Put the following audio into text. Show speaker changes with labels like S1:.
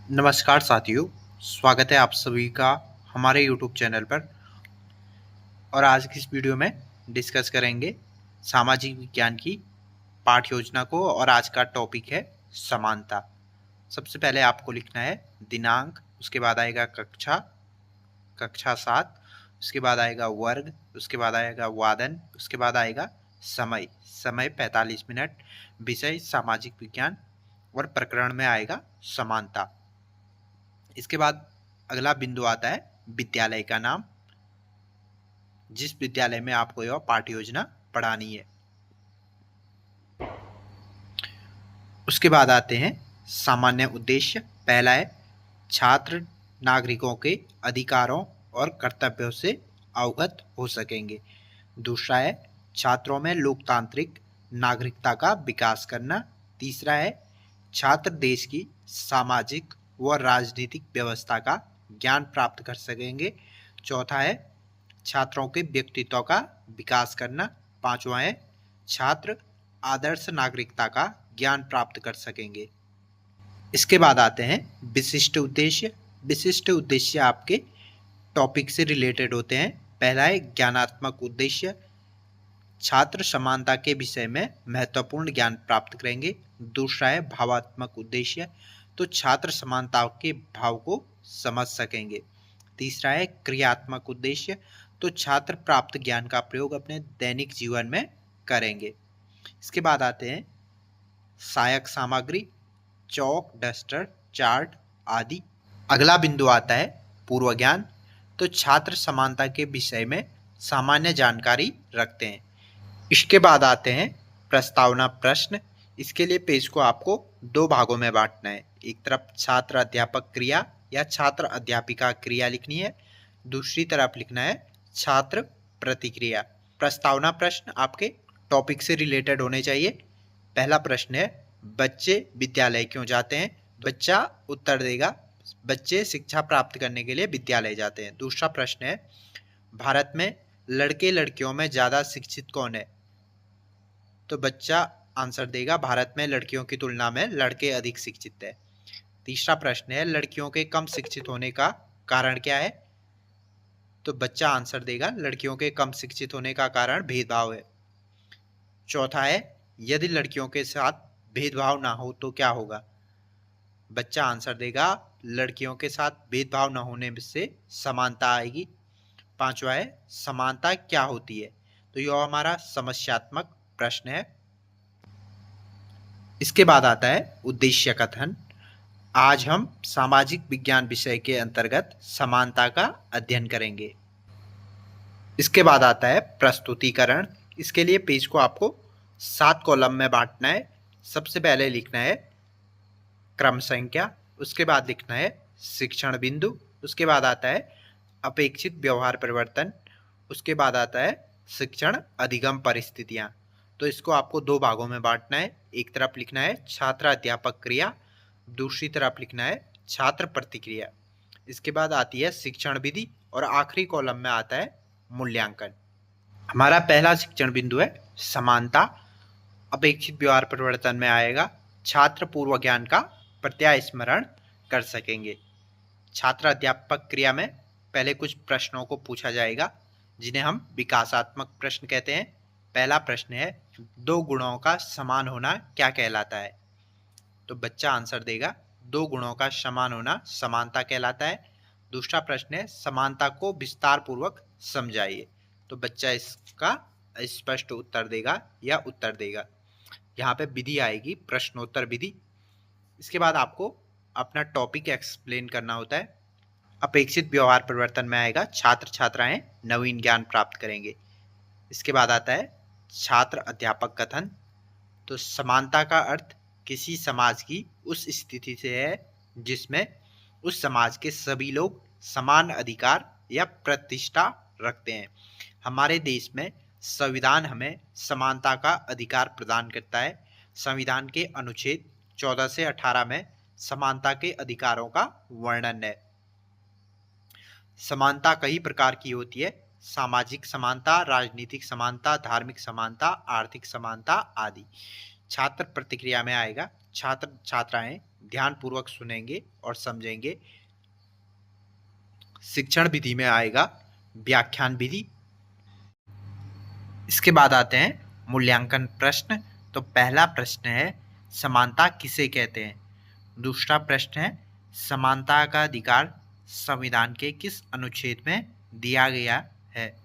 S1: नमस्कार साथियों, स्वागत है आप सभी का हमारे YouTube चैनल पर। और आज की इस वीडियो में डिस्कस करेंगे सामाजिक विज्ञान की पाठ योजना को। और आज का टॉपिक है समानता। सबसे पहले आपको लिखना है दिनांक, उसके बाद आएगा कक्षा, कक्षा 7, उसके बाद आएगा वर्ग, उसके बाद आएगा वादन, उसके बाद आएगा समय, समय 45 मिनट, विषय सामाजिक विज्ञान और प्रकरण में आएगा समानता। इसके बाद अगला बिंदु आता है विद्यालय का नाम, जिस विद्यालय में आपको यह पाठ्य योजना पढ़ानी है। उसके बाद आते हैं सामान्य उद्देश्य। पहला है छात्र नागरिकों के अधिकारों और कर्तव्यों से अवगत हो सकेंगे। दूसरा है छात्रों में लोकतांत्रिक नागरिकता का विकास करना। तीसरा है छात्र देश की सामाजिक व राजनीतिक व्यवस्था का ज्ञान प्राप्त कर सकेंगे। चौथा है छात्रों के व्यक्तित्व का विकास करना। पांचवा है छात्र आदर्श नागरिकता का ज्ञान प्राप्त कर सकेंगे। इसके बाद आते हैं विशिष्ट उद्देश्य। विशिष्ट उद्देश्य आपके टॉपिक से रिलेटेड होते हैं। पहला है ज्ञानात्मक उद्देश्य, छात्र समानता के विषय में महत्वपूर्ण ज्ञान प्राप्त करेंगे। दूसरा है भावात्मक उद्देश्य, तो छात्र समानता के भाव को समझ सकेंगे। तीसरा है क्रियात्मक उद्देश्य, तो छात्र प्राप्त ज्ञान का प्रयोग अपने दैनिक जीवन में करेंगे। इसके बाद आते हैं सहायक सामग्री, चौक, डस्टर, चार्ट आदि। अगला बिंदु आता है पूर्व ज्ञान, तो छात्र समानता के विषय में सामान्य जानकारी रखते हैं। इसके बाद आते हैं प्रस्तावना प्रश्न। इसके लिए पेज को आपको दो भागों में बांटना है। एक तरफ छात्र अध्यापक क्रिया या छात्र अध्यापिका क्रिया लिखनी है, दूसरी तरफ लिखना है छात्र प्रतिक्रिया। प्रस्तावना प्रश्न आपके टॉपिक से रिलेटेड होने चाहिए। पहला प्रश्न है बच्चे विद्यालय क्यों जाते हैं। बच्चा उत्तर देगा बच्चे शिक्षा प्राप्त करने के लिए विद्यालय जाते हैं। दूसरा प्रश्न है भारत में लड़के लड़कियों में ज़्यादा शिक्षित कौन है, तो बच्चा आंसर देगा भारत में लड़कियों की तुलना में लड़के अधिक शिक्षित है। तीसरा प्रश्न है लड़कियों के कम शिक्षित होने का कारण क्या है, तो बच्चा आंसर देगा लड़कियों के कम शिक्षित होने का कारण भेदभाव है। चौथा है यदि लड़कियों के साथ भेदभाव ना हो तो क्या होगा, बच्चा आंसर देगा लड़कियों के साथ भेदभाव न होने से समानता आएगी। पांचवा है समानता क्या होती है, तो यह हमारा समस्यात्मक प्रश्न है। इसके बाद आता है उद्देश्य कथन। आज हम सामाजिक विज्ञान विषय के अंतर्गत समानता का अध्ययन करेंगे। इसके बाद आता है प्रस्तुतिकरण। इसके लिए पेज को आपको 7 कॉलम में बांटना है। सबसे पहले लिखना है क्रम संख्या, उसके बाद लिखना है शिक्षण बिंदु, उसके बाद आता है अपेक्षित व्यवहार परिवर्तन, उसके बाद आता है शिक्षण अधिगम परिस्थितियां। तो इसको आपको दो भागों में बांटना है। एक तरफ लिखना है छात्र अध्यापक क्रिया, दूसरी तरफ लिखना है छात्र प्रतिक्रिया। इसके बाद आती है शिक्षण विधि और आखिरी कॉलम में आता है मूल्यांकन। हमारा पहला शिक्षण बिंदु है समानता। अपेक्षित व्यवहार परिवर्तन में आएगा छात्र पूर्व ज्ञान का प्रत्यास्मरण कर सकेंगे। छात्र अध्यापक क्रिया में पहले कुछ प्रश्नों को पूछा जाएगा जिन्हें हम विकासात्मक प्रश्न कहते हैं। पहला प्रश्न है दो गुणों का समान होना क्या कहलाता है, तो बच्चा आंसर देगा दो गुणों का समान होना समानता कहलाता है। दूसरा प्रश्न है समानता को विस्तार पूर्वक समझाइए, तो बच्चा इसका स्पष्ट उत्तर देगा या उत्तर देगा। यहाँ पे विधि आएगी प्रश्नोत्तर विधि। इसके बाद आपको अपना टॉपिक एक्सप्लेन करना होता है। अपेक्षित व्यवहार परिवर्तन में आएगा छात्र छात्राएं नवीन ज्ञान प्राप्त करेंगे। इसके बाद आता है छात्र अध्यापक कथन, तो समानता का अर्थ किसी समाज की उस स्थिति से है जिसमें उस समाज के सभी लोग समान अधिकार या प्रतिष्ठा रखते हैं। हमारे देश में संविधान हमें समानता का अधिकार प्रदान करता है। संविधान के अनुच्छेद 14 से 18 में समानता के अधिकारों का वर्णन है। समानता कई प्रकार की होती है, सामाजिक समानता, राजनीतिक समानता, धार्मिक समानता, आर्थिक समानता आदि। छात्र प्रतिक्रिया में आएगा छात्र छात्राएं ध्यानपूर्वक सुनेंगे और समझेंगे। शिक्षण विधि में आएगा व्याख्यान विधि। इसके बाद आते हैं मूल्यांकन प्रश्न। तो पहला प्रश्न है समानता किसे कहते हैं। दूसरा प्रश्न है समानता का अधिकार संविधान के किस अनुच्छेद में दिया गया है।